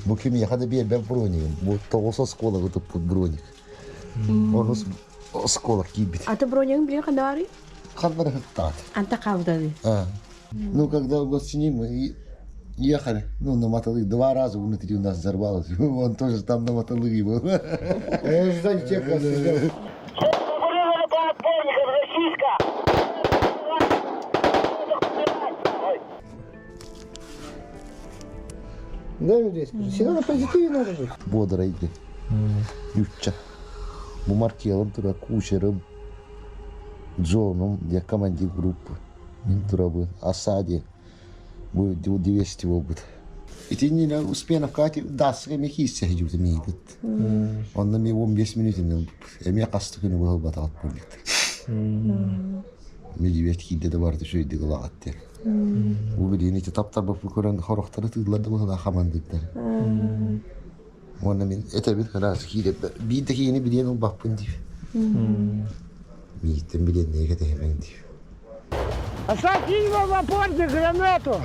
Bu kim yakada bir ben broniyim. Bu toğusa skola gıtıp bronik. Onu skola gibi. А ты бронёк блин хадари? Kanları hıttat. Анта кавдали. Ну, когда в Гостине мы ехали, ну, на мотолыге, 2 раза внутри у нас взорвалось. Он тоже там на мотолыге был. Сзади тех сидел. Да, людей скажи. Всегда на позитиве надо быть. Бодро иди. Ютча. Bu markayalım tura kuşarım. Джоном, я командир группы. Минтурабы, Асади. Будет 200 опыт. И ты не успеешь в Кате, да, с кем их истя идет, имеет. Он на меня 10 минут, и меня кастуки не было батал пулит. Мне ведь хиде да варто что иди галатте. Убедini kitapta bu Kur'an harokları tığladı mı da hamandıklar. Ona min etabi خلاص hide bir de yeni bilen bakın diyor. Мій тим білет не геть гранді. А закинь в апорт гранату.